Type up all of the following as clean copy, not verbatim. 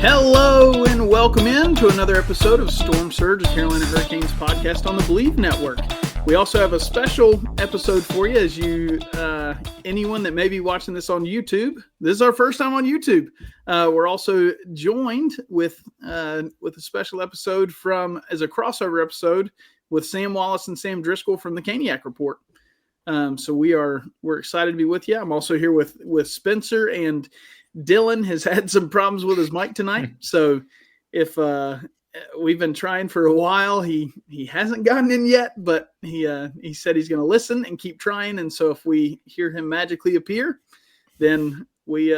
Hello and welcome in to another episode of Storm Surge, a Carolina Hurricanes podcast on the Believe Network. We also have a special episode for you as anyone that may be watching this on YouTube. This is our first time on YouTube. We're also joined with a special episode as a crossover episode with Sam Wallace and Sam Driscoll from the Caniac Report. So we're excited to be with you. I'm also here with Spencer, and Dylan has had some problems with his mic tonight. So if we've been trying for a while, he hasn't gotten in yet, but he said he's going to listen and keep trying. And so if we hear him magically appear, then we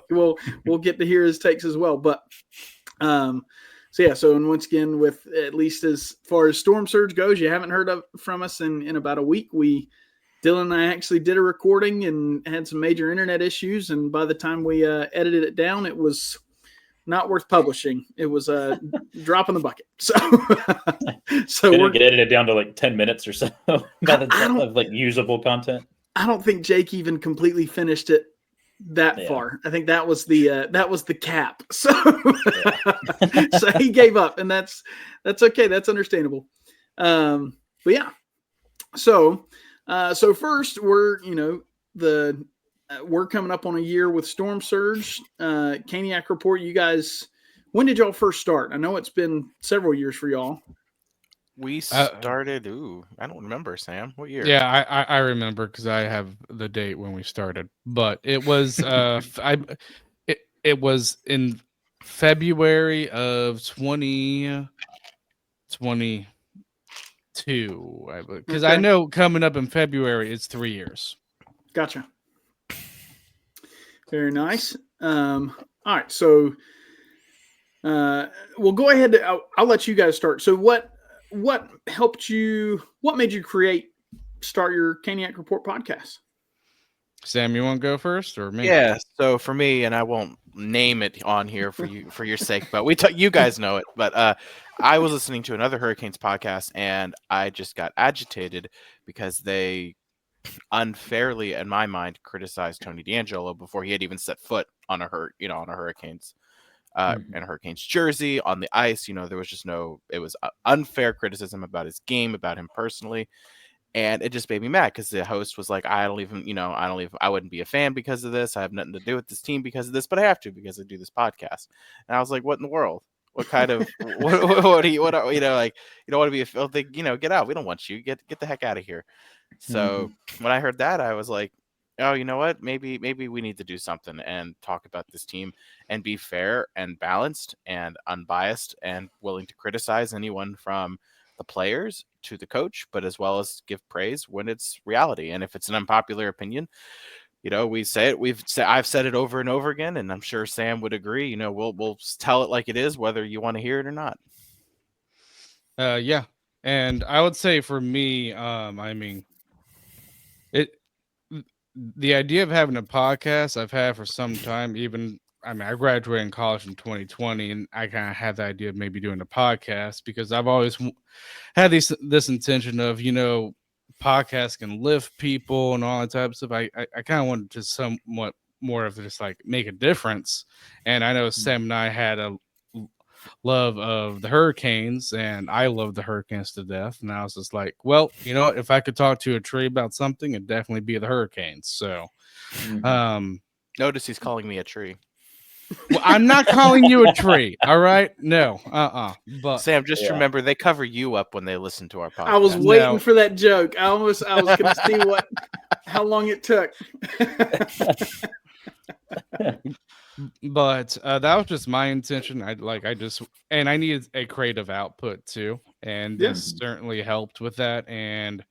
we'll get to hear his takes as well. But so and once again, with at least as far as Storm Surge goes, you haven't heard from us in about a week. Dylan and I actually did a recording and had some major internet issues, and by the time we edited it down, it was not worth publishing. It was a drop in the bucket. So we're get edited down to like 10 minutes or so of like usable content. I don't think Jake even completely finished it that far. I think that was the cap. So so he gave up, and that's okay. That's understandable. But yeah. So first, we're coming up on a year with Storm Surge. Caniac Report, you guys, when did y'all first start? I know it's been several years for y'all. We started, I don't remember, Sam. What year? Yeah, I remember because I have the date when we started. But it was it was in February of 2022. Because I know coming up in February, it's 3 years. Gotcha. Very nice. All right, so we'll go ahead. I'll let you guys start. So what helped you? What made you start your Caniac Report podcast? Sam, you want to go first, or me? Yeah. So for me, and I won't name it on here for you for your sake, but you guys know it. But I was listening to another Hurricanes podcast, and I just got agitated because they unfairly, in my mind, criticized Tony DeAngelo before he had even set foot on a Hurricanes in a Hurricanes jersey on the ice. There was it was unfair criticism about his game, about him personally. And it just made me mad because the host was like, I wouldn't be a fan because of this. I have nothing to do with this team because of this, but I have to because I do this podcast. And I was like, what in the world? What kind of, what do you want to, you don't want to be a filthy, get out. We don't want you. Get the heck out of here. So when I heard that, I was like, oh, you know what? Maybe we need to do something and talk about this team and be fair and balanced and unbiased and willing to criticize anyone from the players to the coach, but as well as give praise when it's reality. And if it's an unpopular opinion, we say it. I've said it over and over again, and I'm sure Sam would agree. We'll tell it like it is, whether you want to hear it or not. Yeah, and I would say for me, the idea of having a podcast I've had for some time. I graduated in college in 2020, and I kind of had the idea of maybe doing a podcast because I've always had this intention of, podcasts can lift people and all that type of stuff. I kind of wanted to somewhat more of just like make a difference. And I know Sam and I had a love of the Hurricanes, and I love the Hurricanes to death. And I was just like, well, if I could talk to a tree about something, it'd definitely be the Hurricanes. So, notice he's calling me a tree. Well, I'm not calling you a tree. All right. No. But Sam, just remember they cover you up when they listen to our podcast. I was waiting for that joke. I was going to see how long it took. But that was just my intention. I needed a creative output too, and this certainly helped with that. And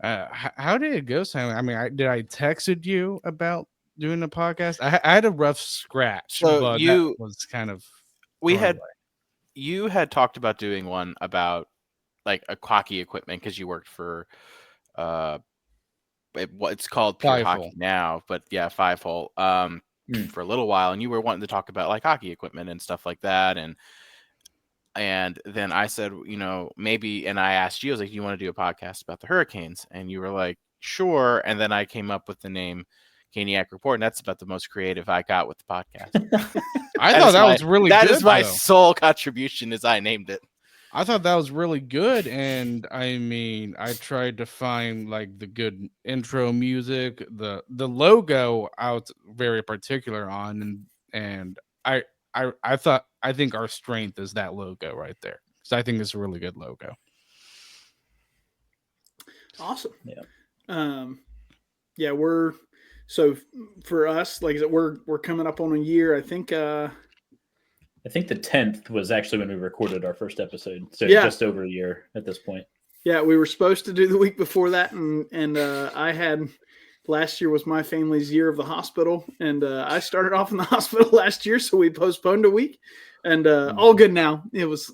how did it go, Sam? Did I texted you about doing a podcast? I had a rough scratch, so but that was kind of you had talked about doing one about like a hockey equipment because you worked for it's called Pure Hockey now, but yeah, 5-hole for a little while, and you were wanting to talk about like hockey equipment and stuff like that, and then I said, maybe, and I asked you, I was like, you want to do a podcast about the Hurricanes? And you were like, sure. And then I came up with the name Caniac Report, and that's about the most creative I got with the podcast. I thought that was really good. That is my though. sole contribution, as I named it. I thought that was really good, and I mean, I tried to find like the good intro music, the logo I was very particular on, and I think our strength is that logo right there. So I think it's a really good logo. Awesome. Yeah. Yeah, we're so for us, like I said, we're coming up on a year. I think the 10th was actually when we recorded our first episode. So just over a year at this point. Yeah, we were supposed to do the week before that, and I had last year was my family's year of the hospital, and I started off in the hospital last year, so we postponed a week, and all good now. It was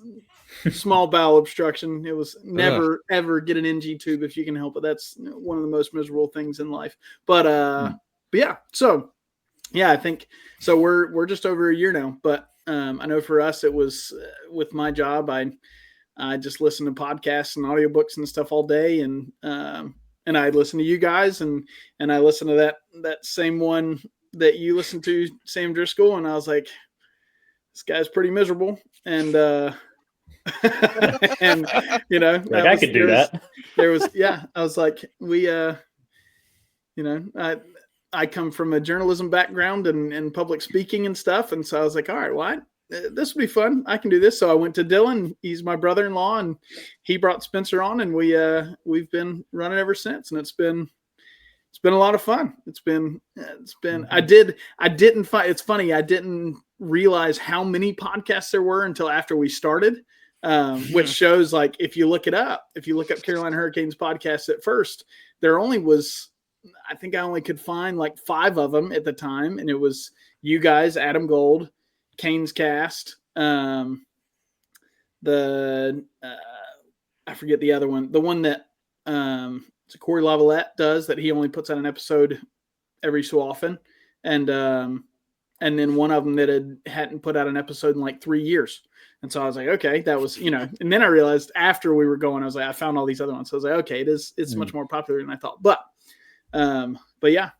small bowel obstruction. It was never ever get an NG tube if you can help it. That's one of the most miserable things in life. But yeah, so yeah, I think so. We're just over a year now, but I know for us it was with my job. I just listen to podcasts and audiobooks and stuff all day, and I listen to you guys, and I listen to that same one that you listen to, Sam Driscoll, and I was like, this guy's pretty miserable, and and like I could do that. There was I was like, I come from a journalism background and public speaking and stuff, and so I was like, all right, well, this will be fun. I can do this. So I went to Dylan. He's my brother-in-law, and he brought Spencer on, and we've been running ever since, and it's been a lot of fun. It's been I didn't find, it's funny, I didn't realize how many podcasts there were until after we started, which shows, like, if you look up Carolina Hurricanes podcast at first, there only was, I think I only could find like 5 of them at the time, and it was you guys, Adam Gold, Canes Cast, I forget the other one, the one that Corey Lavalette does, that he only puts out an episode every so often, and then one of them that hadn't put out an episode in like 3 years. And so I was like, okay, that was, and then I realized after we were going, I was like, I found all these other ones. So I was like, okay, it's much more popular than I thought. But yeah,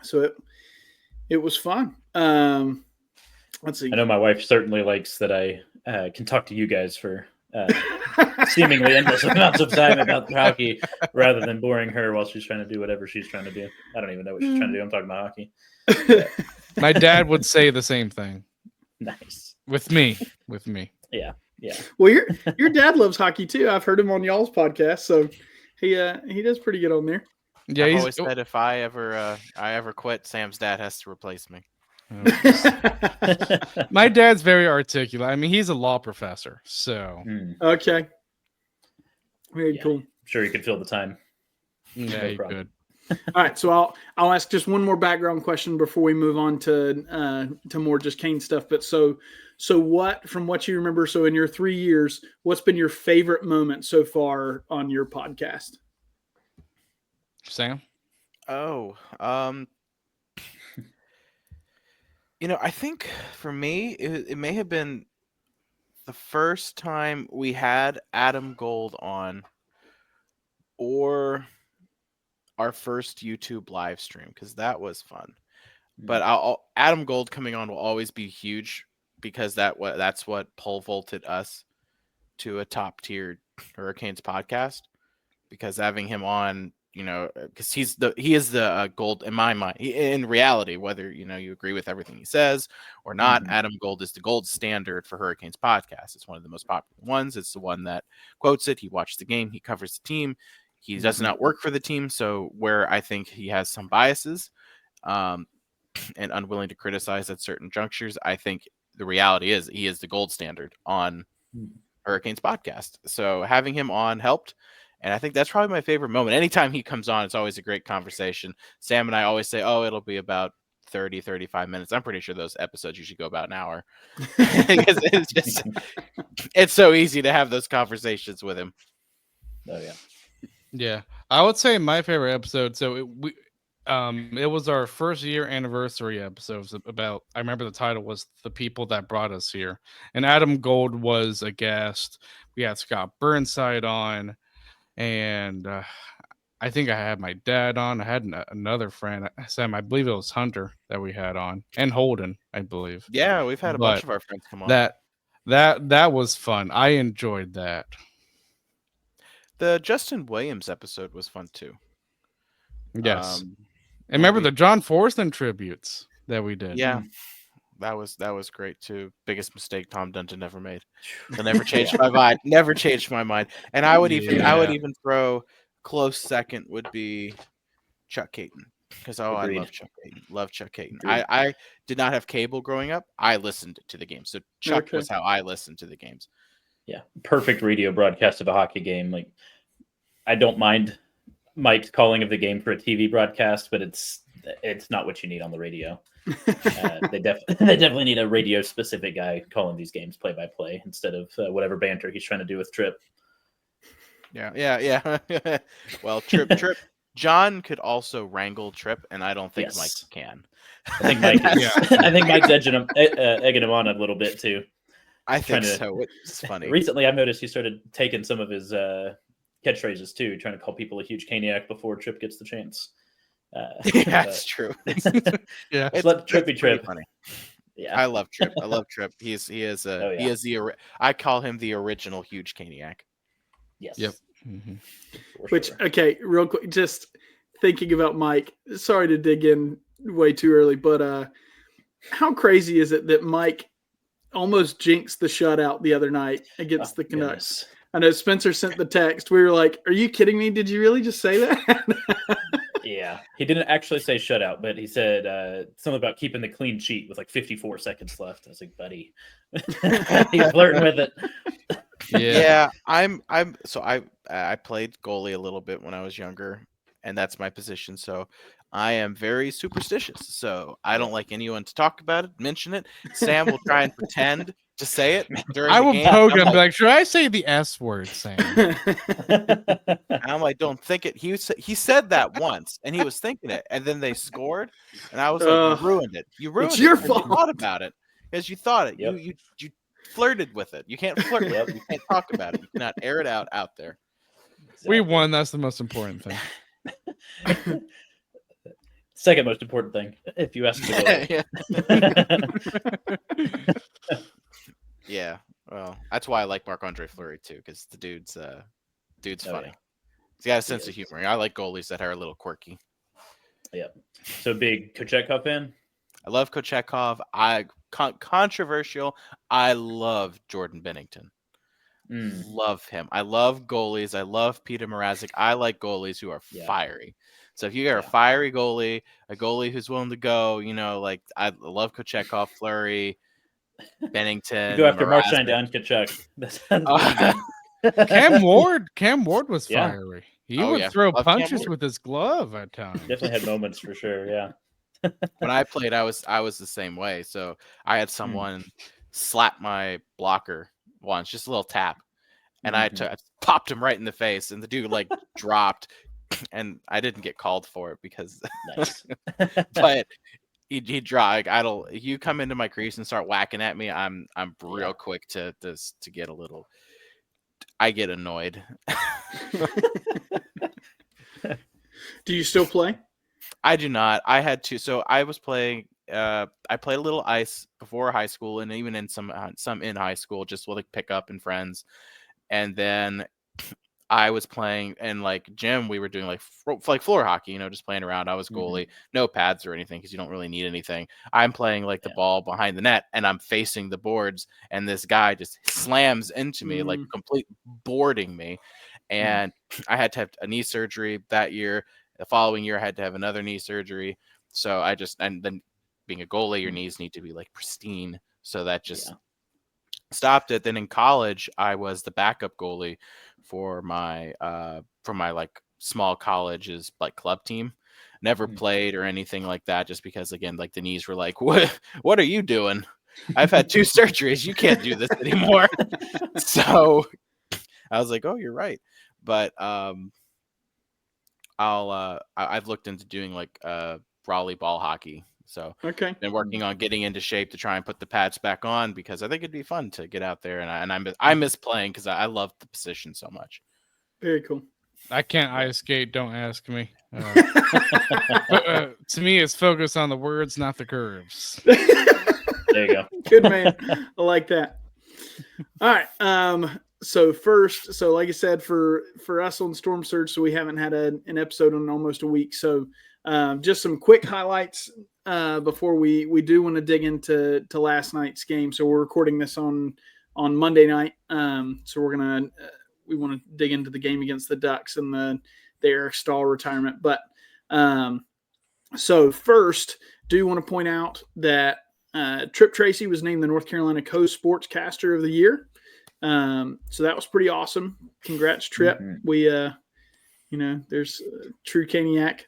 so it was fun. Let's see. I know my wife certainly likes that I can talk to you guys for seemingly endless amounts of time about hockey, rather than boring her while she's trying to do whatever she's trying to do. I don't even know what she's trying to do. I'm talking about hockey. My dad would say the same thing. Nice. With me. Yeah. Well, your dad loves hockey too. I've heard him on y'all's podcast, so he does pretty good on there. Yeah, I've always said if I ever quit, Sam's dad has to replace me. My dad's very articulate. I mean, he's a law professor, so okay, very cool. I'm sure you could fill the time. Yeah, you could. All right, so I'll ask just one more background question before we move on to more just Kane stuff. But so what, from what you remember, so in your 3 years, what's been your favorite moment so far on your podcast? Sam? I think for me, it may have been the first time we had Adam Gold on, or our first YouTube live stream, because that was fun. But Adam Gold coming on will always be huge, because that's what pole vaulted us to a top tier Hurricanes podcast. Because having him on, because he is the Gold in my mind. In reality, whether you agree with everything he says or not, Adam Gold is the gold standard for Hurricanes podcast. It's one of the most popular ones. It's the one that quotes it. He watched the game. He covers the team. He does not work for the team. So where I think he has some biases, and unwilling to criticize at certain junctures, I think the reality is he is the gold standard on Hurricanes podcast. So having him on helped. And I think that's probably my favorite moment. Anytime he comes on, it's always a great conversation. Sam and I always say, it'll be about 30, 35 minutes. I'm pretty sure those episodes usually go about an hour. Because it's so easy to have those conversations with him. Oh, yeah. Yeah. I would say my favorite episode, so it was our first year anniversary episode. I remember the title was The People That Brought Us Here. And Adam Gold was a guest. We had Scott Burnside on. And I think I had my dad on. I had another friend, Sam. I believe it was Hunter that we had on, and Holden, I believe. Yeah, we've had a bunch But of our friends come on. that was fun. I enjoyed that. The Justin Williams episode was fun too. Yes. And remember the John Forston tributes that we did. Yeah. That was great too. Biggest mistake Tom Dunton ever made. He'll never change my mind. Never changed my mind. And I would even throw close second would be Chuck Caton. Because I love Chuck Caton. Love Chuck Caton. I did not have cable growing up. I listened to the games. So Chuck was how I listened to the games. Yeah. Perfect radio broadcast of a hockey game. Like, I don't mind Mike's calling of the game for a TV broadcast, but it's not what you need on the radio. They definitely need a radio specific guy calling these games play by play instead of whatever banter he's trying to do with Tripp. Yeah. Well, Tripp. John could also wrangle Tripp, and I don't think Mike can. I think Mike. I think Mike's egging him on a little bit too. I think so. It's funny. Recently, I've noticed he started taking some of his catchphrases too, trying to call people a huge Caniac before Tripp gets the chance. That's true. Yeah, let Tripp be Tripp. Funny. Yeah, I love Tripp. He is the. I call him the original huge Caniac. Yes. Yep. Mm-hmm. Which, okay, real quick, just thinking about Mike. Sorry to dig in way too early, but how crazy is it that Mike almost jinxed the shutout the other night against the Canucks? Goodness. I know Spencer sent the text. We were like, "Are you kidding me? Did you really just say that?" Yeah, he didn't actually say shutout, but he said something about keeping the clean sheet with like 54 seconds left. I was like, buddy, he's flirting with it. Yeah, I played goalie a little bit when I was younger, and that's my position. So I am very superstitious. So I don't like anyone to talk about it, mention it. Sam will try and pretend to say it during I the will game. poke him, be like, should I say the S word, Sam? I'm like, don't think it. He said that once, and he was thinking it, and then they scored, and I was like, you ruined it. You ruined it. It's your fault. You thought about it because you thought it. Yep. You flirted with it. You can't flirt with it. You can't talk about it. You cannot air it out there. Exactly. We won. That's the most important thing. Second most important thing, if you ask me. Yeah. Well, that's why I like Marc-Andre Fleury too, because the dude's funny. Yeah. He's got a sense of humor. I like goalies that are a little quirky. Yeah. So big Kochetkov fan? I love Kochetkov. Controversial. I love Jordan Bennington. Love him. I love goalies. I love Peter Mrazek. I like goalies who are fiery. So if you got a fiery goalie, a goalie who's willing to go, like I love Kochetkov, Fleury, Bennington. You go after Marchand down Tkachuk. Cam Ward was fiery. He would throw punches with his glove at times. Definitely had moments for sure. Yeah. When I played, I was the same way. So I had someone slap my blocker once, just a little tap, and I popped him right in the face, and the dude like dropped, and I didn't get called for it because, but he dropped. You come into my crease and start whacking at me, I'm real quick to get a little. I get annoyed. Do you still play? I do not. I had to. So I was playing. I played a little ice before high school, and even in some in high school, just with like pick up and friends. And then I was playing in like gym. We were doing like floor hockey, just playing around. I was goalie, no pads or anything because you don't really need anything. I'm playing like the ball behind the net, and I'm facing the boards, and this guy just slams into me, like complete boarding me. And I had to have a knee surgery that year. The following year, I had to have another knee surgery. So and then being a goalie, your knees need to be like pristine. So that just stopped it. Then in college, I was the backup goalie for my like small college's like club team. Never played or anything like that, just because again, like the knees were like, what are you doing? I've had 2 surgeries. You can't do this anymore. So I was like, oh, you're right. But I've looked into doing like Raleigh ball hockey. So been working on getting into shape to try and put the pads back on because I think it'd be fun to get out there, and I miss playing because I love the position so much. Very cool. I can't ice skate. Don't ask me. To me, it's focused on the words, not the curves. There you go. Good man. I like that. All right. So first, so like I said, for us on Storm Surge, so we haven't had an episode in almost a week. So just some quick highlights before we do want to dig into last night's game. So we're recording this on Monday night. So we want to dig into the game against the Ducks and the Eric Staal retirement. But so first, do want to point out that Trip Tracy was named the North Carolina Co-Sportscaster of the Year. So that was pretty awesome. Congrats, Trip. Mm-hmm. We, there's true Caniac.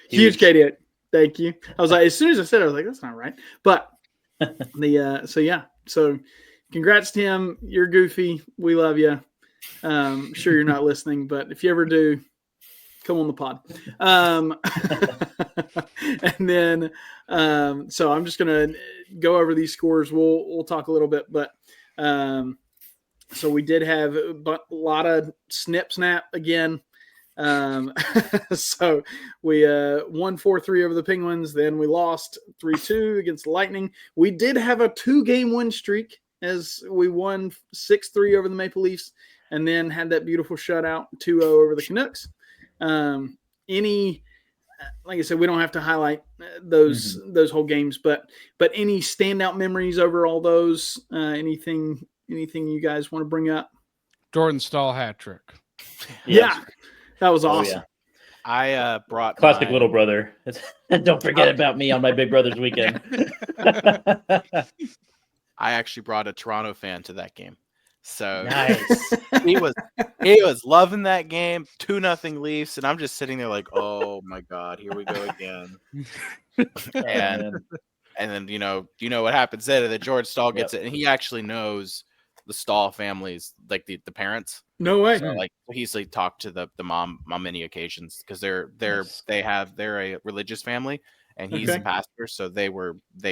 Huge Caniac. Thank you. I was like, as soon as I said it, I was like, that's not right. But so congrats to him. You're goofy. We love you. Sure you're not listening, but if you ever do, come on the pod. And then, so I'm just going to go over these scores. We'll talk a little bit, but so we did have a lot of snap again. So we won 4-3 over the Penguins. Then we lost 3-2 against the Lightning. We did have a 2-game win streak as we won 6-3 over the Maple Leafs, and then had that beautiful shutout 2-0 over the Canucks. Like I said, we don't have to highlight those whole games, but any standout memories over all those? Anything you guys want to bring up? Jordan Staal hat trick. Yeah, that was awesome. I brought classic little brother. Don't forget about me on my big brother's weekend. I actually brought a Toronto fan to that game. So nice. he was loving that game. 2-0 Leafs, and I'm just sitting there like, oh my god, here we go again. and then you know what happens then? That George Staal gets it, and he actually knows the Staal families, like the parents. No way. So, like he's like talked to the mom on many occasions because they're a religious family. And he's a pastor, so they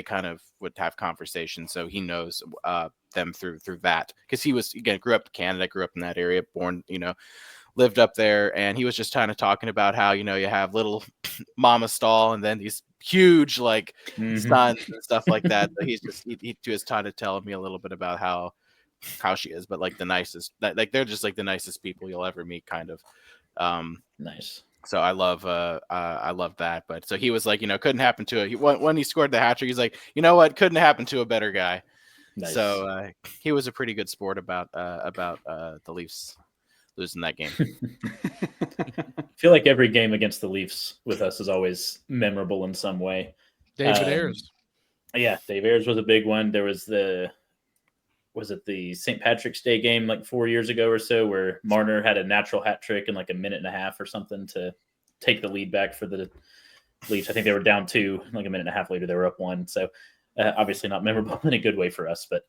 kind of would have conversations. So he knows them through that, because he was, again, grew up in Canada, grew up in that area, born, lived up there, and he was just kind of talking about how you have little Mama Staal and then these huge sons and stuff like that. So he was trying to tell me a little bit about how she is, but like the nicest, they're just like the nicest people you'll ever meet, kind of. Nice. So I love that. But so he was like, couldn't happen to it. When he scored the hat trick, he's like, you know what, couldn't happen to a better guy. Nice. So he was a pretty good sport about the Leafs losing that game. I feel like every game against the Leafs with us is always memorable in some way. David Ayres. Yeah, Dave Ayres was a big one. There was was it the St. Patrick's Day game like 4 years ago or so, where Marner had a natural hat trick in like a minute and a half or something to take the lead back for the Leafs. I think they were down 2, like a minute and a half later they were up 1. So obviously not memorable in a good way for us, but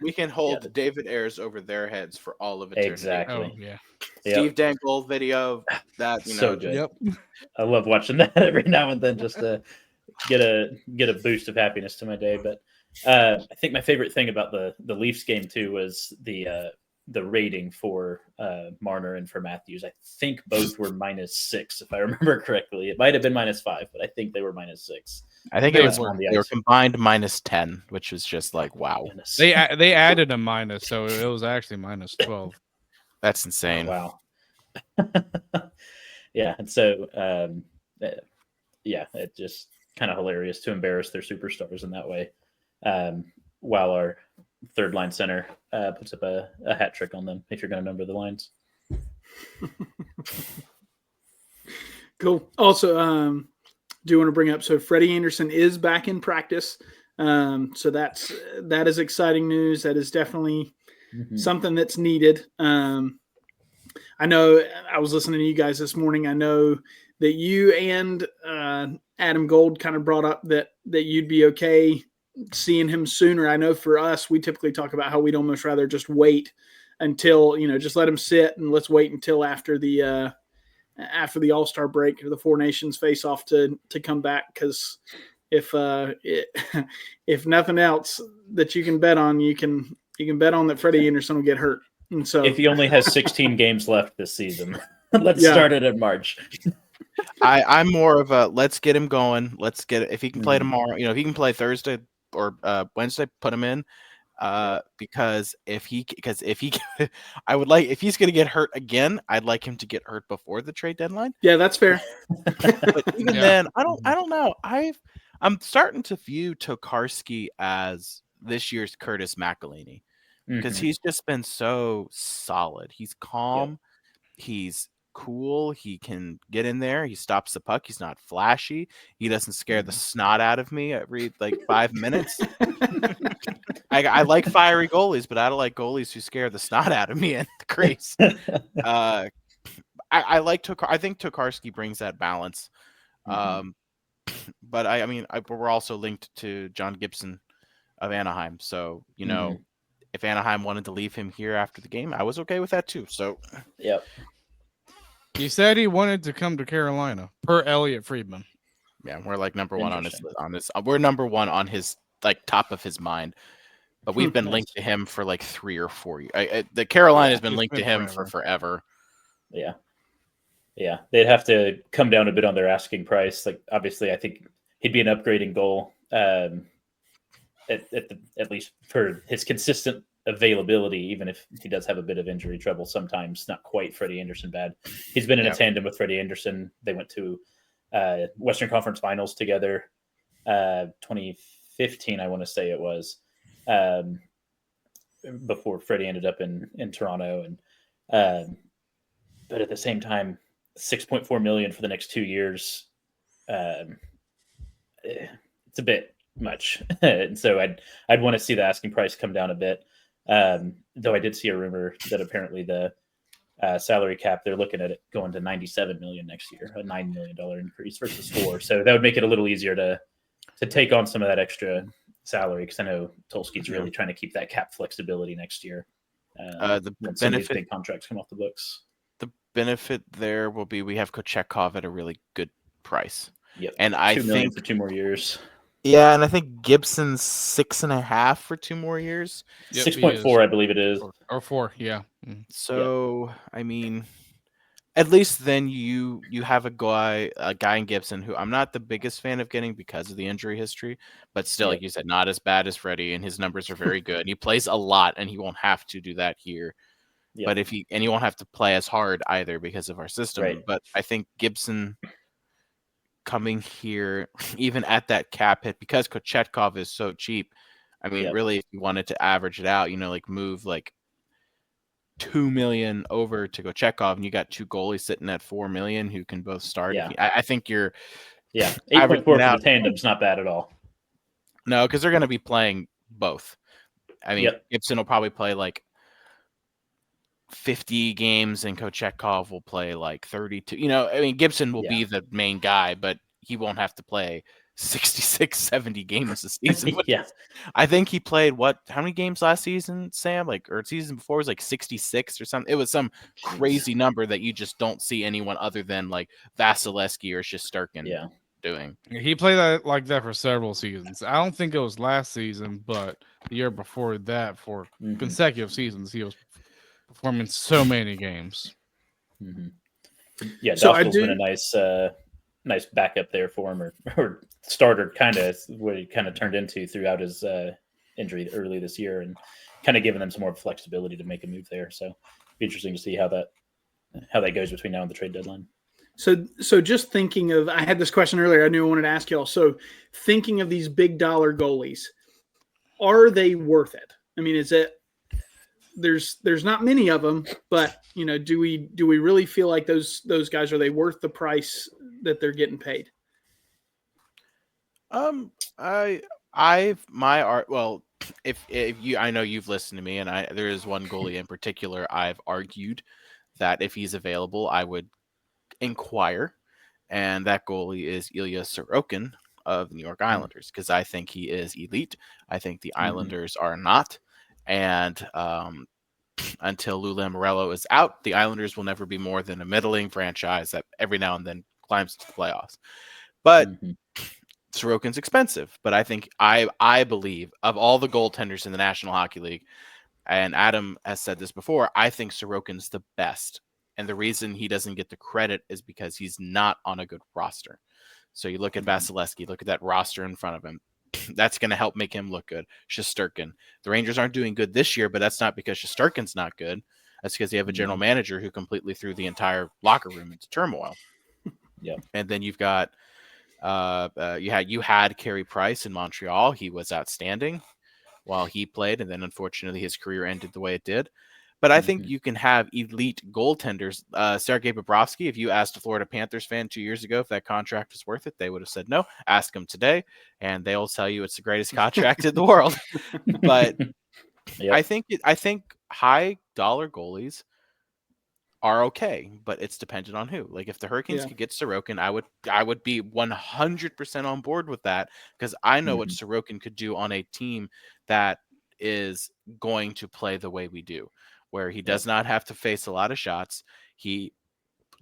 we can hold David Ayres over their heads for all of eternity. Exactly. Oh, yeah. Steve Dangle video, that so good. Yep. I love watching that every now and then just to get a boost of happiness to my day. But I think my favorite thing about the Leafs game too was the rating for Marner and for Matthews. I think both were -6, if I remember correctly. It might have been -5, but I think they were -6. I think they were combined -10, which was just like, wow. They added a minus, so it was actually -12. That's insane. Oh, wow. Yeah, and so it's just kind of hilarious to embarrass their superstars in that way. While our third line center puts up a hat trick on them, if you're going to number the lines. Cool. Also, do you want to bring up, so Freddie Anderson is back in practice. So that is exciting news. That is definitely something that's needed. I know I was listening to you guys this morning. I know that you and Adam Gold kind of brought up that you'd be okay seeing him sooner. I know for us, we typically talk about how we'd almost rather just wait until, just let him sit and let's wait until after the All-Star break or the Four Nations face off to come back. Because if nothing else that you can bet on, you can bet on that Freddie Anderson will get hurt. And so if he only has 16 games left this season, let's start it in March. I'm more of a let's get him going. Let's get if he can play Mhm. tomorrow. If he can play Thursday or Wednesday, put him in. Because if he I would like if he's going to get hurt again, I'd like him to get hurt before the trade deadline. yeah, that's fair. But even then, I don't know. I'm starting to view Tokarski as this year's Curtis McElhinney because Mhm. he's just been so solid. He's calm. He's cool. He can get in there. He stops the puck. He's not flashy. He doesn't scare the snot out of me every like 5 minutes. I like fiery goalies, but I don't like goalies who scare the snot out of me in the crease. I like Tokar. I think Tokarski brings that balance. Mhm. But I mean, we're also linked to John Gibson of Anaheim. So, Mhm. if Anaheim wanted to leave him here after the game, I was okay with that too. So, Yep. He said he wanted to come to Carolina, per Elliot Friedman. yeah, we're like number one on his Interesting. we're number one on his like top of his mind. But we've been Nice. linked to him for like 3 or 4 years. The Carolina has been It's linked been to him forever. for forever. Yeah. Yeah. They'd have to come down a bit on their asking price. Like, obviously, I think he'd be an upgrading goal, at least for his consistent availability, even if he does have a bit of injury trouble sometimes. Not quite Freddie Anderson bad. He's been in a tandem with Freddie Anderson. They went to Western Conference Finals together, 2015, I want to say it was, before Freddie ended up in Toronto. And but at the same time, 6.4 million for the next 2 years. It's a bit much, and so I'd want to see the asking price come down a bit. Though I did see a rumor that apparently the salary cap, they're looking at it going to 97 million next year, a $9 million increase versus 4. So that would make it a little easier to take on some of that extra salary, because I know Tulski's really trying to keep that cap flexibility next year. The When some of these benefit big contracts come off the books. the benefit there will be we have Kochetkov at a really good price. Yep. And I 2 million think for 2 more years. yeah, and I think Gibson's 6.5 for 2 more years. Yep, he 6.4, is. I believe it is. Or 4, yeah. So I mean, at least then you have a guy in Gibson who I'm not the biggest fan of getting because of the injury history, but still, like you said, not as bad as Freddie, and his numbers are very good. He plays a lot, and he won't have to do that here. Yep. But he won't have to play as hard either because of our system. Right. But I think Gibson coming here, even at that cap hit, because Kochetkov is so cheap. I mean, really, if you wanted to average it out, like move like 2 million over to Kochetkov, and you got 2 goalies sitting at 4 million who can both start. Yeah. I think you're 8.4 for the tandem's not bad at all. No, because they're going to be playing both. I mean, Gibson will probably play like 50 games, and Kochetkov will play like 32. I mean, Gibson will be the main guy, but he won't have to play 66, 70 games this season. I think he played how many games last season, Sam? Or season before was like 66 or something. It was some crazy number that you just don't see anyone other than like Vasilevsky or Shesterkin doing. He played like that for several seasons. I don't think it was last season, but the year before that, for consecutive seasons, he was performing so many games. Yeah, so Dostal's been a nice backup there for him, or starter, kind of what he kind of turned into throughout his injury early this year, and kind of giving them some more flexibility to make a move there. So it'd be interesting to see how that goes between now and the trade deadline. So just thinking of, I had this question earlier, I knew I wanted to ask y'all. So thinking of these big dollar goalies, are they worth it? I mean, is it, there's not many of them, but do we really feel like those guys, are they worth the price that they're getting paid? If you, I know you've listened to me, and there is one goalie in particular I've argued that if he's available, I would inquire, and that goalie is Ilya Sorokin of the New York Islanders, because I think he is elite. I think the Islanders are not, and until Lou Lamoriello is out, the Islanders will never be more than a middling franchise that every now and then climbs to the playoffs. But Sorokin's expensive, but I think I believe of all the goaltenders in the National Hockey League, And Adam has said this before. I think Sorokin's the best. And the reason he doesn't get the credit is because he's not on a good roster. So you look at Vasilevsky, look at that roster in front of him. That's going to help make him look good. Shesterkin. The Rangers aren't doing good this year, but that's not because Shesterkin's not good. That's because you have a general manager who completely threw the entire locker room into turmoil. Yeah. And then you've got you had Carey Price in Montreal. He was outstanding while he played, and then unfortunately his career ended the way it did. But I think you can have elite goaltenders. Sergei Bobrovsky, if you asked a Florida Panthers fan 2 years ago if that contract was worth it, they would have said no. Ask them today, and they'll tell you it's the greatest contract in the world. But I think high dollar goalies are okay, but it's dependent on who. Like if the Hurricanes could get Sorokin, I would be 100% on board with that, because I know what Sorokin could do on a team that is going to play the way we do, where he does not have to face a lot of shots. He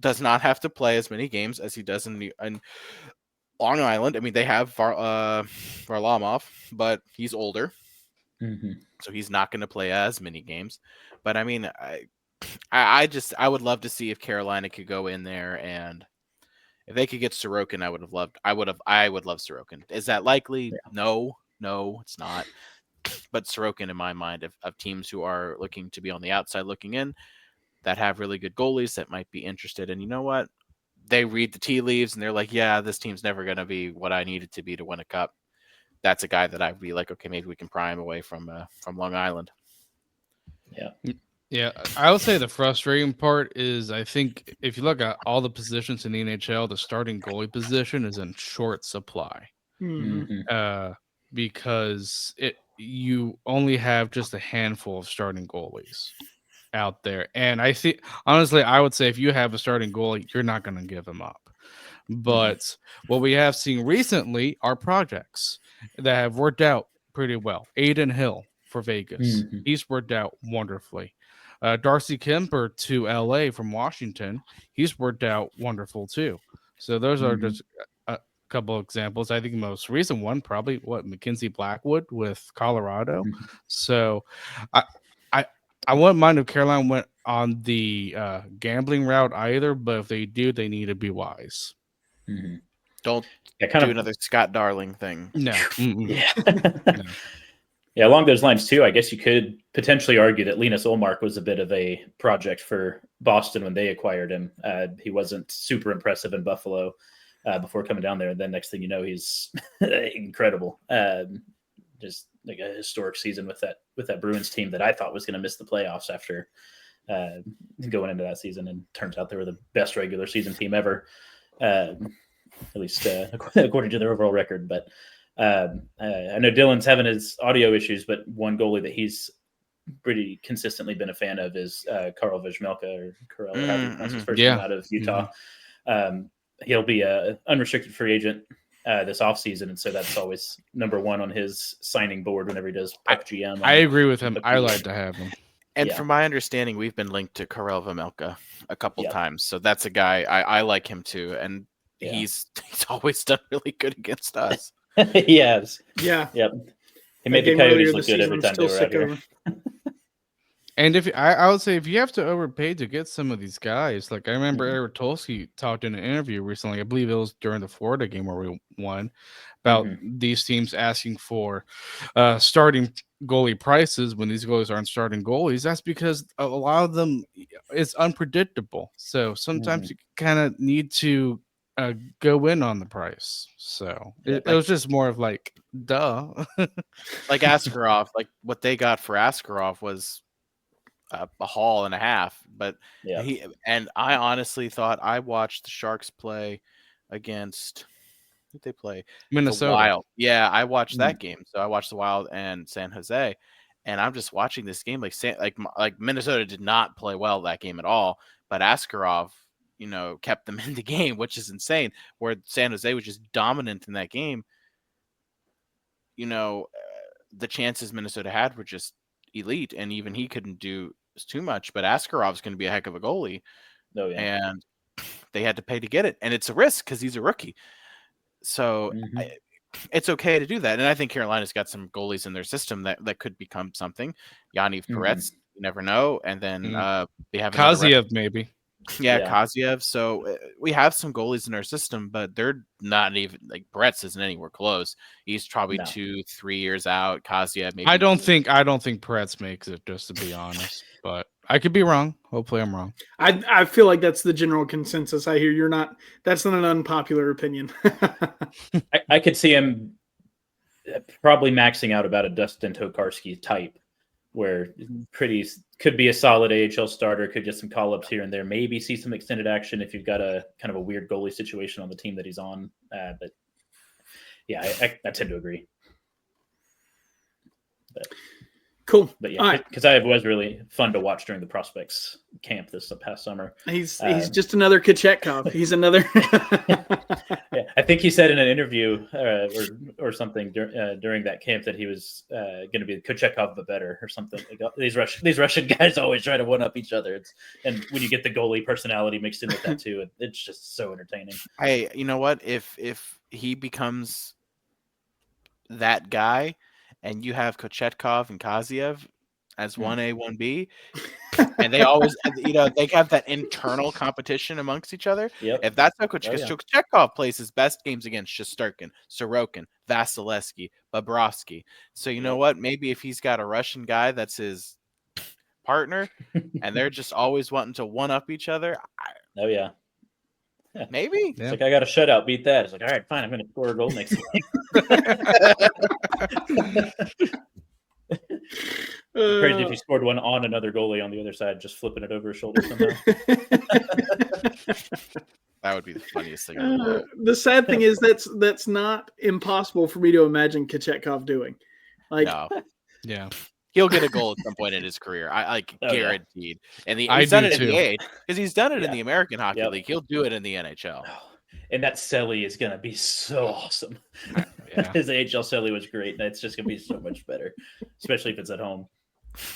does not have to play as many games as he does in Long Island. I mean, they have Varlamov, but he's older, so he's not going to play as many games. But I mean, I would love to see if Carolina could go in there, and if they could get Sorokin, I would love Sorokin. Is that likely? Yeah. No, it's not. But Sorokin, in my mind, of teams who are looking to be on the outside looking in, that have really good goalies that might be interested. And you know what? They read the tea leaves and they're like, yeah, this team's never going to be what I need it to be to win a cup. That's a guy that I'd be like, okay, maybe we can pry him away from Long Island. Yeah. Yeah, I would say the frustrating part is, I think if you look at all the positions in the NHL, the starting goalie position is in short supply. Because you only have just a handful of starting goalies out there. And I think, honestly, I would say if you have a starting goalie, you're not going to give him up. But what we have seen recently are projects that have worked out pretty well. Aiden Hill for Vegas. He's worked out wonderfully. Darcy Kemper to LA from Washington. He's worked out wonderful too. So those are just a couple examples. I think the most recent one, probably Mackenzie Blackwood with Colorado. So I wouldn't mind if Carolina went on the gambling route either, but if they do, they need to be wise. Don't do another Scott Darling thing. No. Yeah. Yeah, along those lines too, I guess you could potentially argue that Linus Ullmark was a bit of a project for Boston when they acquired him. He wasn't super impressive in Buffalo before coming down there, and then next thing you know, he's incredible. Just like a historic season with that Bruins team that I thought was going to miss the playoffs after going into that season, and turns out they were the best regular season team ever, at least according to their overall record. But I know Dylan's having his audio issues, but one goalie that he's pretty consistently been a fan of is Karel Vejmelka, or Karel, however you pronounce his first name, out of Utah. He'll be an unrestricted free agent this offseason, and so that's always number one on his signing board whenever he does Puck GM. I agree with him. I like to have him. And from my understanding, we've been linked to Karel Vejmelka a couple times, so that's a guy I like him too, and he's always done really good against us. Yes. Yeah. Yep. He made the Coyotes look good every time they were out here. And if I would say if you have to overpay to get some of these guys, like I remember Eric Tolsky talked in an interview recently, I believe it was during the Florida game where we won, about these teams asking for starting goalie prices when these goalies aren't starting goalies. That's because a lot of them is unpredictable. So sometimes you kind of need to go in on the price. So it was just more of like, duh. Like Askarov, like what they got for Askarov was a haul and a half. But I honestly thought, I watched the Sharks play against, who did they play? Minnesota. The Wild. Yeah, I watched that game. So I watched the Wild and San Jose, and I'm just watching this game like Minnesota did not play well that game at all, but Askarov, kept them in the game, which is insane. Where San Jose was just dominant in that game. The chances Minnesota had were just elite, and even he couldn't do too much. But Askarov's going to be a heck of a goalie, and they had to pay to get it, and it's a risk because he's a rookie. So it's okay to do that. And I think Carolina's got some goalies in their system that could become something. Yaniv Peretz, you never know. And then they have another Kaziev, maybe. Yeah, Kaziev. So we have some goalies in our system, but they're not even like Brett's isn't anywhere close. He's probably 2-3 years out. Kaziev, maybe. I don't think Pretz makes it, just to be honest. But I could be wrong. Hopefully, I'm wrong. I feel like that's the general consensus. I hear you're not. That's not an unpopular opinion. I could see him probably maxing out about a Dustin Tokarski type, where could be a solid AHL starter, could get some call-ups here and there, maybe see some extended action if you've got a kind of a weird goalie situation on the team that he's on. But yeah, I tend to agree. Cool. But yeah, Kaziev was really fun to watch during the prospects camp this past summer. He's just another Kochetkov. He's another. Yeah, I think he said in an interview or something during that camp that he was going to be Kochetkov but better or something. These Russian guys always try to one up each other. And when you get the goalie personality mixed in with that too, it's just so entertaining. Hey, you know what? If he becomes that guy, and you have Kochetkov and Kaziev as 1A, 1B, and they always, they have that internal competition amongst each other. Yep. If that's how Kochetkov plays his best games against Shesterkin, Sorokin, Vasilevsky, Bobrovsky. So you know what? Maybe if he's got a Russian guy that's his partner, and they're just always wanting to one up each other. Oh yeah. Maybe. It's like, I got a shutout, beat that. It's like, all right, fine, I'm going to score a goal next game. Crazy if he scored one on another goalie on the other side, just flipping it over his shoulder somehow. That would be the funniest thing in the world. The sad thing is that's not impossible for me to imagine Kochetkov doing. Like, no. Yeah. He'll get a goal at some point in his career. I guaranteed. Yeah. And he's done it in the A because he's done it in the American Hockey League. He'll do it in the NHL. And that Selly is going to be so awesome. Yeah. His AHL Selly was great. That's just going to be so much better, especially if it's at home.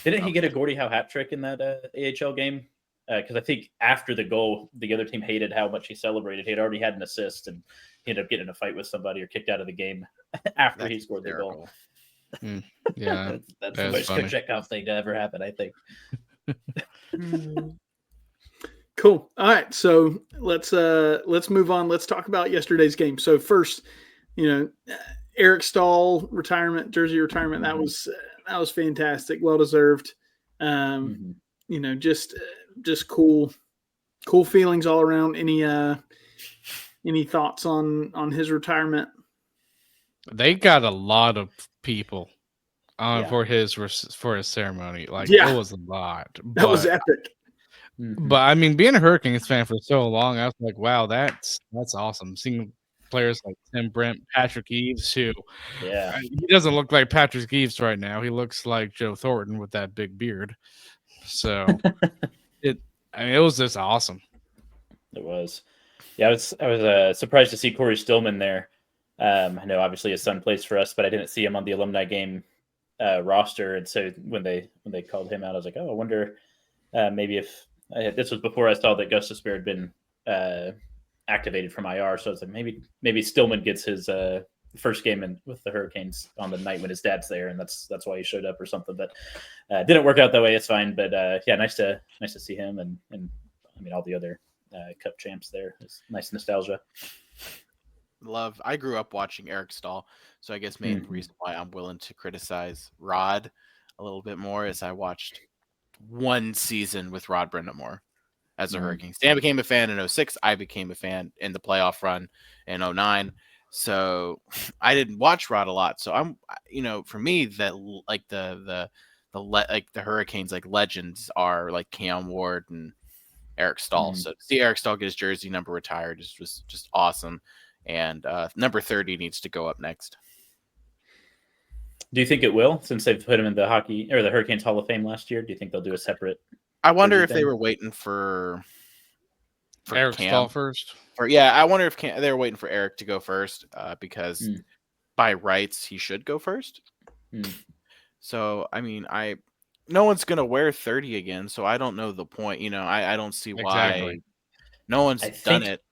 Didn't he get a Gordie Howe hat trick in that AHL game? Because I think after the goal, the other team hated how much he celebrated. He had already had an assist, and he ended up getting in a fight with somebody or kicked out of the game after he scored the goal. Yeah, that's the most Kochetkov thing to ever happen, I think. Cool. All right, so let's move on. Let's talk about yesterday's game. So first, Eric Staal jersey retirement. That was fantastic. Well deserved. Just cool feelings all around. Any thoughts on his retirement? They got a lot of people for his ceremony. Like, it was a lot. That was epic. But I mean, being a Hurricanes fan for so long, I was like, wow, that's awesome. Seeing players like Tim Brent, Patrick Eaves, who he doesn't look like Patrick Eaves right now. He looks like Joe Thornton with that big beard. So it was just awesome. It was. Yeah, I was surprised to see Corey Stillman there. I know obviously his son plays for us, but I didn't see him on the alumni game roster. And so when they called him out, I was like, oh, I wonder maybe if this was before I saw that Gus Despair had been activated from IR. So I was like, maybe Stillman gets his first game with the Hurricanes on the night when his dad's there, and that's why he showed up or something. But didn't work out that way. It's fine. But nice to see him and I mean all the other Cup champs there. It's nice nostalgia. I grew up watching Eric Staal, so I guess main reason why I'm willing to criticize Rod a little bit more is I watched one season with Rod Brindamore as a Hurricane. Stan became a fan in 2006. I became a fan in the playoff run in 2009. So I didn't watch Rod a lot. So I'm, for me, that like the Hurricanes like legends are like Cam Ward and Eric Staal. So to see Eric Staal get his jersey number retired was just awesome. And number 30 needs to go up next. Do you think it will, since they've put him in the hockey or the Hurricanes Hall of Fame last year? Do you think they'll do a separate? I wonder if they were waiting for Eric Cam Staal first. I wonder if they were waiting for Eric to go first because by rights he should go first. So I mean, no one's gonna wear 30 again, so I don't know the point. I don't see why no one's done it.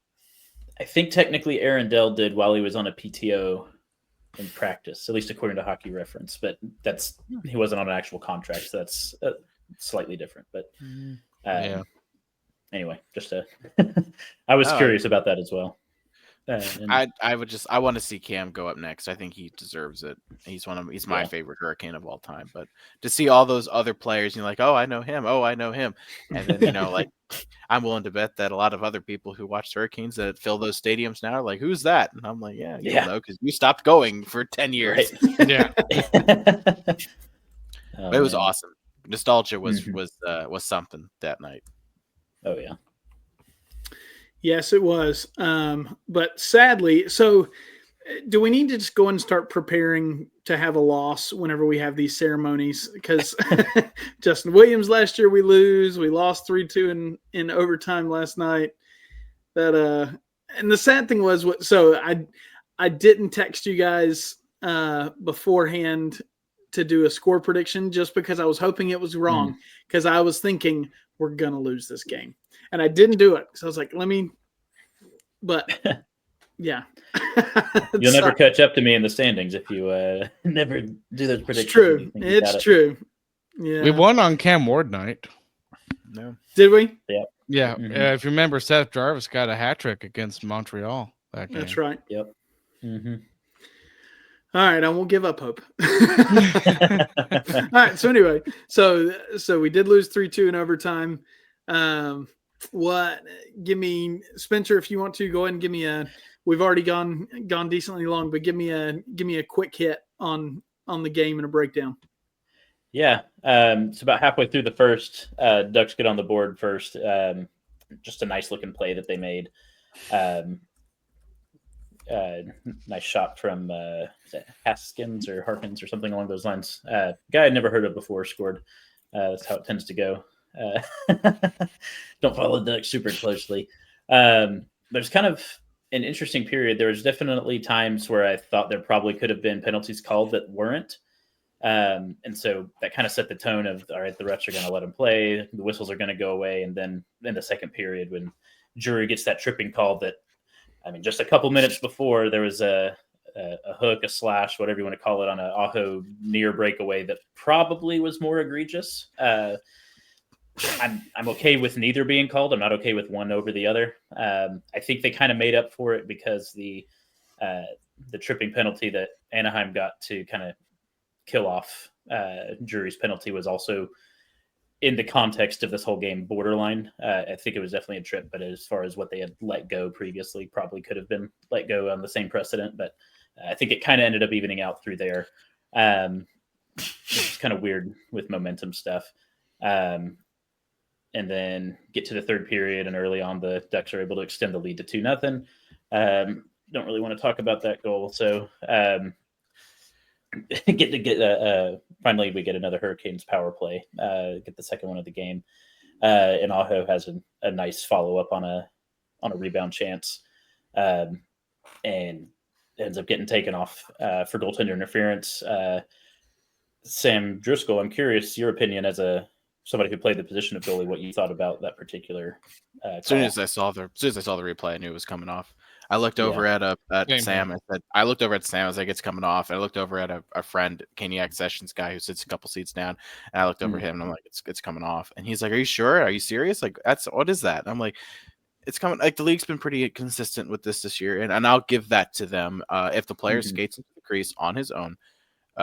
I think technically Aaron Dell did while he was on a PTO in practice, at least according to Hockey Reference. But he wasn't on an actual contract, so that's slightly different. But Yeah. Anyway, just I was curious about that as well. I want to see Cam go up next. I think he deserves it. He's my favorite Hurricane of all time. But to see all those other players, you're like, oh, I know him. Oh, I know him. And then like I'm willing to bet that a lot of other people who watch Hurricanes that fill those stadiums now are like, who's that? And I'm like, yeah, you don't know because you stopped going for 10 years. Right. Yeah. But it was awesome. Nostalgia was something that night. Oh yeah. Yes, it was. But sadly, so do we need to just go and start preparing to have a loss whenever we have these ceremonies? Because Justin Williams last year we lost 3-2 in overtime last night. And the sad thing was, so I didn't text you guys beforehand to do a score prediction just because I was hoping it was wrong because I was thinking we're gonna lose this game. And I didn't do it. So I was like, but yeah. You'll never catch up to me in the standings if you never do those predictions. It's true. It's true. Yeah. We won on Cam Ward night. No. Did we? Yeah. Yeah. If you remember, Seth Jarvis got a hat trick against Montreal that game. That's right. Yep. Mm-hmm. All right, I won't give up hope. All right, so anyway, so we did lose 3-2 in overtime. Give me Spencer, if you want to go ahead and give me we've already gone decently long, but give me a quick hit on the game and a breakdown. Yeah. It's about halfway through the first. Ducks get on the board first. Just a nice looking play that they made. Nice shot from Haskins or Harkins or something along those lines. Guy I'd never heard of before scored. That's how it tends to go. Don't follow the Ducks super closely. There's kind of an interesting period. There was definitely times where I thought there probably could have been penalties called that weren't. And so that kind of set the tone of, all right, the refs are going to let him play. The whistles are going to go away. And then in the second period, when Drury gets that tripping call that, just a couple minutes before, there was a hook, a slash, whatever you want to call it, on an Aho near breakaway that probably was more egregious. I'm okay with neither being called. I'm not okay with one over the other. I think they kind of made up for it because the tripping penalty that Anaheim got to kind of kill off Drury's penalty was also, in the context of this whole game, borderline. I think it was definitely a trip, but as far as what they had let go previously, probably could have been let go on the same precedent. But I think it kind of ended up evening out through there. It's kind of weird with momentum stuff. And then get to the third period, and early on, the Ducks are able to extend the lead to 2-0. Don't really want to talk about that goal. So finally we get another Hurricanes power play, get the second one of the game, and Aho has a nice follow-up on a rebound chance, and ends up getting taken off for goaltender interference. Sam Driscoll, I'm curious your opinion as somebody who played the position of goalie, what you thought about that particular call. As soon as I saw the replay, I knew it was coming off. I looked over at Sam. I looked over at Sam. I was like, it's coming off. I looked over at a friend, Caniac Sessions guy, who sits a couple seats down. And I looked over at him, and I'm like, it's coming off. And he's like, are you sure? Are you serious? Like, what is that? And I'm like, it's coming. Like, the league's been pretty consistent with this year, and I'll give that to them. If the player skates into the crease on his own,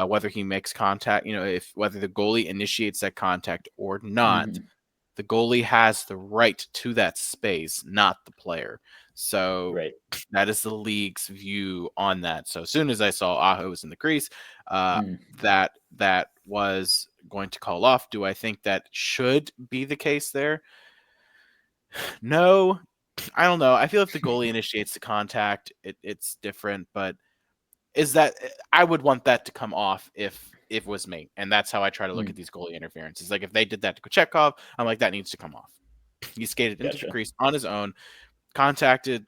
whether he makes contact, whether the goalie initiates that contact or not, the goalie has the right to that space, not the player. So that is the league's view on that. So as soon as I saw Aho was in the crease, that was going to call off. Do I think that should be the case there? No, I don't know. I feel if the goalie initiates the contact, it's different. But I would want that to come off if it was me. And that's how I try to look at these goalie interferences. Like, if they did that to Kochetkov, I'm like, that needs to come off. He skated into the crease on his own, contacted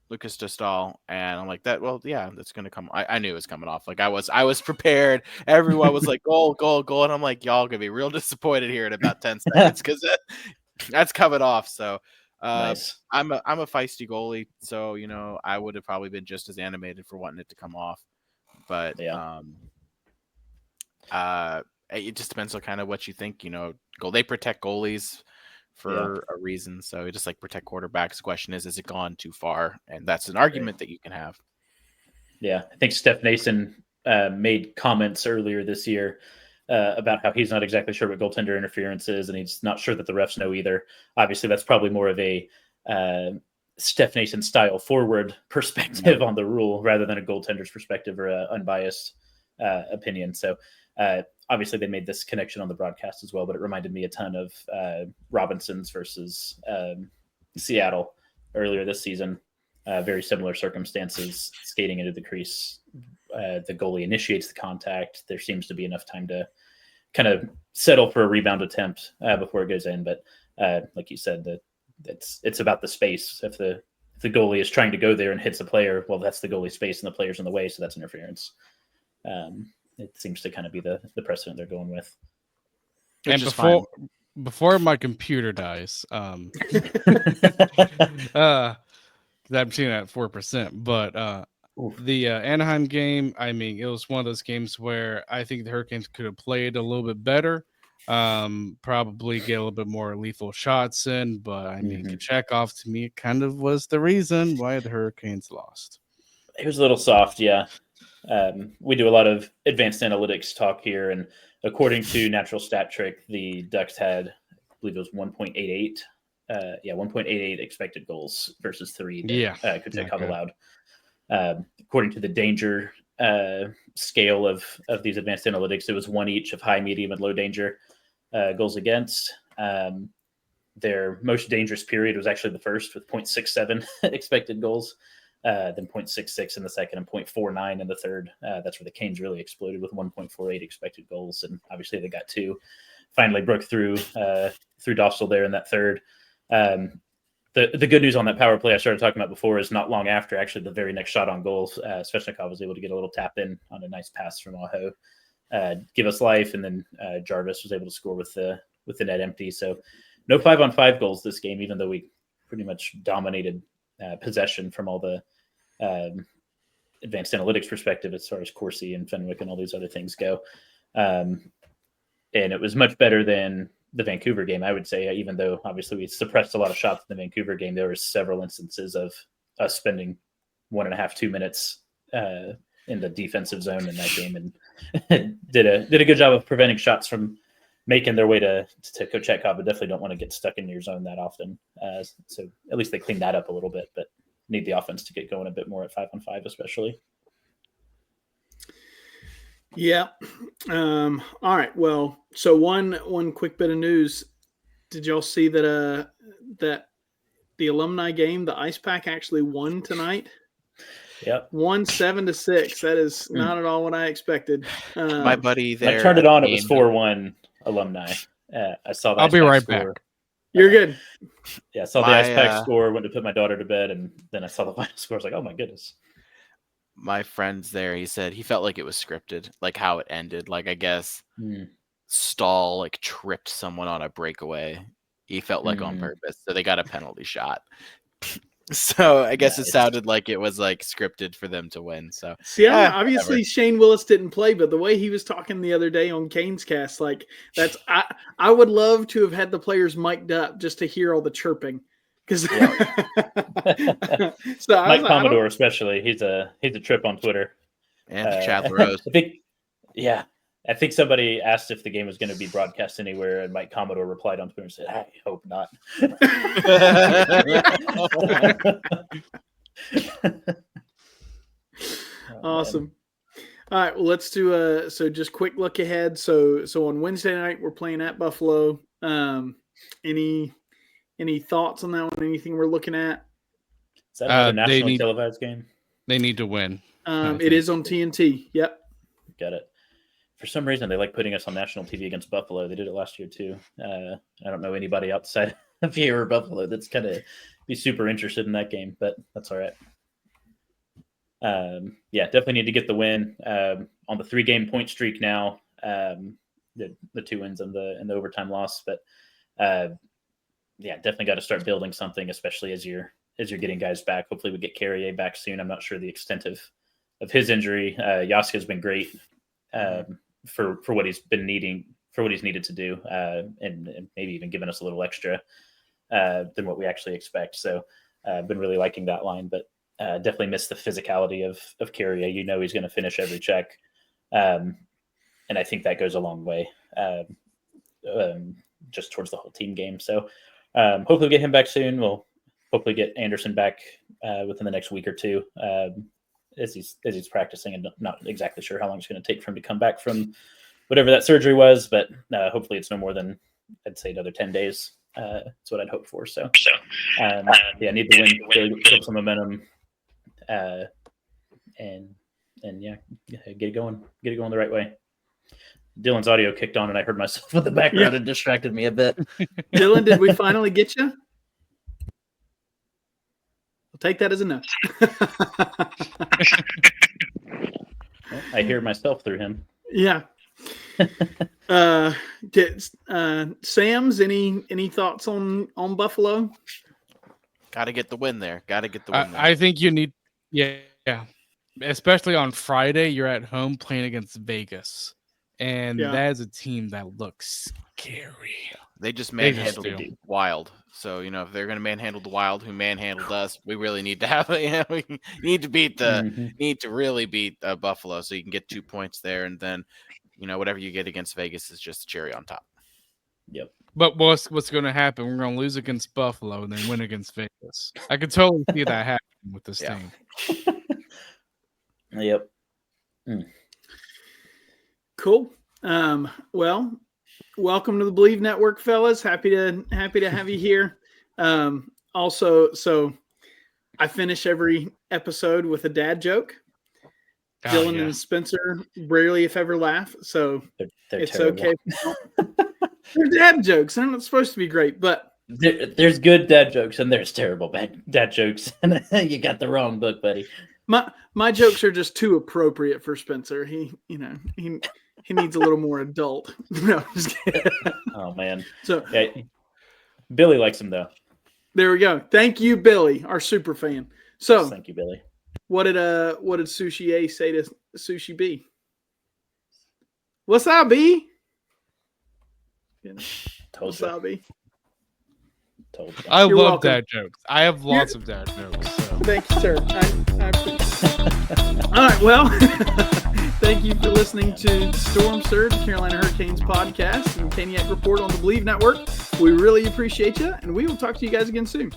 Lucas Staal, and I'm like, that's going to come. I knew it was coming off. Like, I was prepared. Everyone was like, goal. And I'm like, y'all going to be real disappointed here in about 10 seconds because that's coming off. So nice. I'm a feisty goalie. So, I would have probably been just as animated for wanting it to come off. but Yeah. it just depends on kind of what you think. They protect goalies for a reason, so just like protect quarterbacks. The question is it gone too far? And that's an argument that you can have. Yeah, I think Steph Nason made comments earlier this year about how he's not exactly sure what goaltender interference is, and he's not sure that the refs know either. Obviously, that's probably more of a Steph Nason style forward perspective on the rule rather than a goaltender's perspective or an unbiased opinion. So obviously they made this connection on the broadcast as well, but it reminded me a ton of Robinson's versus Seattle earlier this season. Very similar circumstances, skating into the crease. The goalie initiates the contact. There seems to be enough time to kind of settle for a rebound attempt before it goes in. But like you said, it's about the space. If the goalie is trying to go there and hits a player, well, that's the goalie's space and the player's in the way, so that's interference. It seems to kind of be the precedent they're going with. And before my computer dies, I'm seeing it at 4%, but the Anaheim game, I mean, it was one of those games where I think the Hurricanes could have played a little bit better, probably get a little bit more lethal shots in, but I mean, Kachekov to me kind of was the reason why the Hurricanes lost. It was a little soft, yeah. We do a lot of advanced analytics talk here, and according to Natural Stat Trick, the Ducks had, I believe it was 1.88. 1.88 expected goals versus 3 that Kachekov allowed. According to the danger scale of these advanced analytics, it was 1 each of high, medium, and low danger goals against. Their most dangerous period was actually the first with 0.67 expected goals. Then 0.66 in the second and 0.49 in the third. That's where the Canes really exploded with 1.48 expected goals. And obviously they got 2. Finally broke through Dostal there in that third. The good news on that power play I started talking about before is not long after, actually, the very next shot on goal, Svechnikov was able to get a little tap in on a nice pass from Aho, give us life, and then Jarvis was able to score with the net empty. So no 5-on-5 goals this game, even though we pretty much dominated possession from all the advanced analytics perspective as far as Corsi and Fenwick and all these other things go. And it was much better than the Vancouver game, I would say, even though obviously we suppressed a lot of shots in the Vancouver game. There were several instances of us spending 1.5, 2 minutes in the defensive zone in that game, and did a good job of preventing shots from making their way to Kochetkov, but definitely don't want to get stuck in your zone that often. So at least they cleaned that up a little bit, but need the offense to get going a bit more at 5-on-5, especially. Yeah. All right. Well, so one quick bit of news. Did y'all see that that the alumni game, the Ice Pack actually won tonight? Yep. Won 7-6. That is not at all what I expected. My buddy there. I turned it on. It was 4-1 alumni. I saw that. I'll be right back. You're good. Yeah, I saw the Ice Pack score, went to put my daughter to bed, and then I saw the final score. I was like, oh my goodness. My friend's there. He said he felt like it was scripted, like how it ended. Like, I guess Staal like tripped someone on a breakaway. He felt like on purpose. So they got a penalty shot. So I guess it sounded like it was like scripted for them to win. So see, obviously whatever. Shane Willis didn't play, but the way he was talking the other day on Canes Cast, like that's I would love to have had the players mic'd up just to hear all the chirping. Because so Mike Commodore, especially, he's a trip on Twitter. And Chad LaRose. I think somebody asked if the game was going to be broadcast anywhere, and Mike Commodore replied on Twitter and said, "I hope not." Awesome. All right, well, let's do so just quick look ahead. So on Wednesday night we're playing at Buffalo. Any thoughts on that one? Anything we're looking at? Is that another nationally televised game? They need to win. It is on TNT. Yep. Got it. For some reason, they like putting us on national TV against Buffalo. They did it last year, too. I don't know anybody outside of here or Buffalo that's going to be super interested in that game, but that's all right. Definitely need to get the win. On the 3-game point streak now, the 2 wins and the overtime loss, but definitely got to start building something, especially as you're getting guys back. Hopefully we get Carrier back soon. I'm not sure the extent of his injury. Yaska's been great for what he's been needing, for what he's needed to do, and maybe even giving us a little extra than what we actually expect. So I've been really liking that line, but definitely missed the physicality of Carrier. You know he's going to finish every check, and I think that goes a long way just towards the whole team game. So hopefully we'll get him back soon. We'll hopefully get Anderson back within the next week or two as he's practicing, and not exactly sure how long it's going to take for him to come back from whatever that surgery was, but hopefully it's no more than, I'd say, another 10 days. That's what I'd hope for. So need to win, build some momentum, and get it going the right way. Dylan's audio kicked on, and I heard myself in the background and distracted me a bit. Dylan, did we finally get you? I'll take that as a no. I hear myself through him. Yeah. Sam's any thoughts on Buffalo? Got to get the win there. I think you need, yeah, especially on Friday. You're at home playing against Vegas, and that is a team that looks scary. They just manhandled the Wild. So, if they're going to manhandle the Wild, who manhandled us, we really need to have we need to beat need to really beat Buffalo, so you can get 2 points there, and then whatever you get against Vegas is just a cherry on top. Yep. But what's going to happen? We're going to lose against Buffalo and then win against Vegas. I could totally see that happening with this team. Yep. Cool. Well, welcome to the Believe Network, fellas. Happy to have you here. Also, so I finish every episode with a dad joke. Dylan and Spencer rarely, if ever, laugh, so they're it's terrible. okay. They're dad jokes. They're not supposed to be great, but there's good dad jokes and there's terrible dad jokes. You got the wrong book, buddy. My jokes are just too appropriate for Spencer. He needs a little more adult. No, just kidding. Oh man. So Billy likes him though. There we go. Thank you, Billy, our super fan. So thank you, Billy. What did Sushi A say to Sushi B? What's up, B? Wasabi. I love dad jokes. I have lots of dad jokes. So. Thank you, sir. I appreciate. All right. Well, thank you for listening to Storm Surge, Carolina Hurricanes podcast, and Caniac Report on the Believe Network. We really appreciate you, and we will talk to you guys again soon.